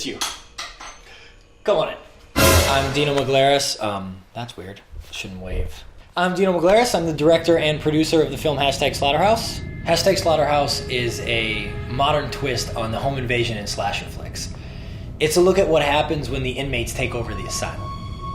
just you. Come on in. I'm Dino Maglaris. That's weird. Shouldn't wave. I'm Dino Maglaris. I'm the director and producer of the film #Slaughterhouse. #Slaughterhouse is a modern twist on the home invasion in slasher flicks. It's a look at what happens when the inmates take over the asylum.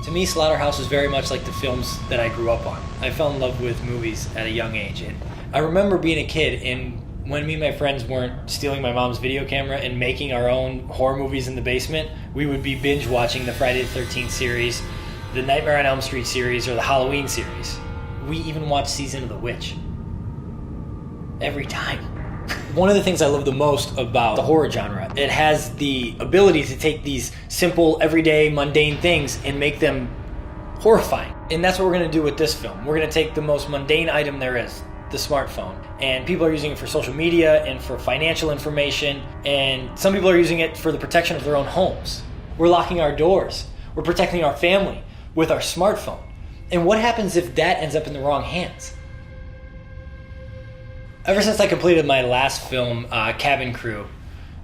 To me, Slaughterhouse is very much like the films that I grew up on. I fell in love with movies at a young age. And I remember being a kid, and when me and my friends weren't stealing my mom's video camera and making our own horror movies in the basement, we would be binge watching the Friday the 13th series, the Nightmare on Elm Street series, or the Halloween series. We even watched Season of the Witch. Every time. One of the things I love the most about the horror genre, it has the ability to take these simple, everyday, mundane things and make them horrifying. And that's what we're going to do with this film. We're going to take the most mundane item there is, the smartphone, and people are using it for social media and for financial information, and some people are using it for the protection of their own homes. We're locking our doors. We're protecting our family with our smartphone. And what happens if that ends up in the wrong hands? Ever since I completed my last film, Cabin Crew,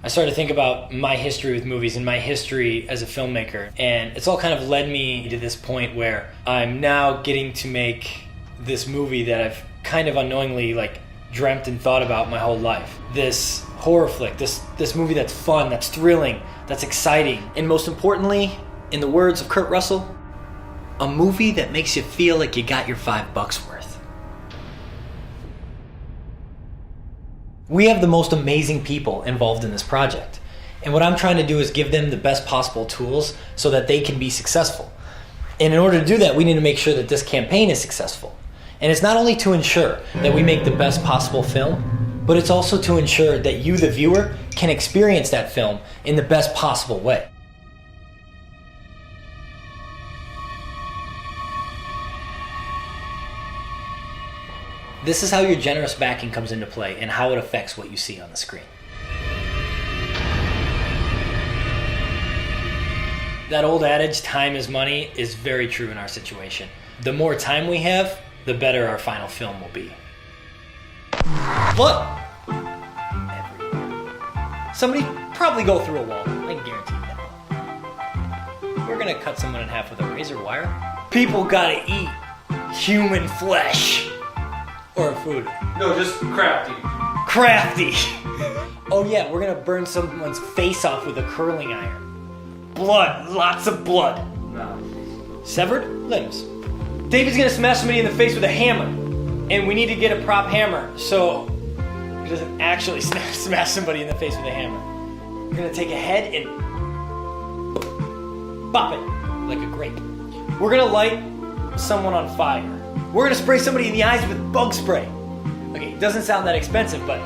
I started to think about my history with movies and my history as a filmmaker. And it's all kind of led me to this point where I'm now getting to make this movie that I've kind of unknowingly dreamt and thought about my whole life. This horror flick, this movie that's fun, that's thrilling, that's exciting. And most importantly, in the words of Kurt Russell, a movie that makes you feel like you got your $5 worth. We have the most amazing people involved in this project. And what I'm trying to do is give them the best possible tools so that they can be successful. And in order to do that, we need to make sure that this campaign is successful. And it's not only to ensure that we make the best possible film, but it's also to ensure that you, the viewer, can experience that film in the best possible way. This is how your generous backing comes into play and how it affects what you see on the screen. That old adage, time is money, is very true in our situation. The more time we have, the better our final film will be. Blood! Everywhere. Somebody probably go through a wall. I can guarantee you that. We're gonna cut someone in half with a razor wire. People gotta eat human flesh. Or food. No, just crafty. Crafty! Oh yeah, we're gonna burn someone's face off with a curling iron. Blood, lots of blood. No. Severed limbs. David's gonna smash somebody in the face with a hammer. And we need to get a prop hammer so he doesn't actually smash somebody in the face with a hammer. We're gonna take a head and bop it like a grape. We're gonna light someone on fire. We're gonna spray somebody in the eyes with bug spray. Okay, it doesn't sound that expensive, but...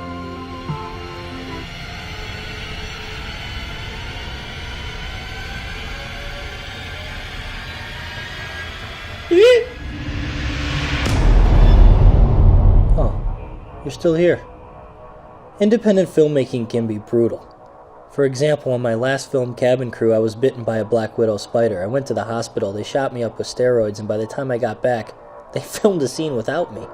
Oh, you're still here. Independent filmmaking can be brutal. For example, on my last film, Cabin Crew, I was bitten by a black widow spider. I went to the hospital, they shot me up with steroids, and by the time I got back, they filmed a scene without me.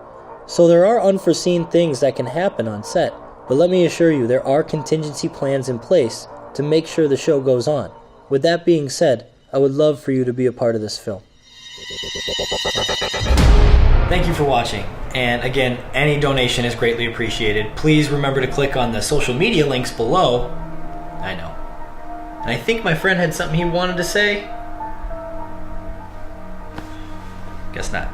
So there are unforeseen things that can happen on set, but let me assure you, there are contingency plans in place to make sure the show goes on. With that being said, I would love for you to be a part of this film. Thank you for watching, and again, any donation is greatly appreciated. Please remember to click on the social media links below. I know. And I think my friend had something he wanted to say. Guess not.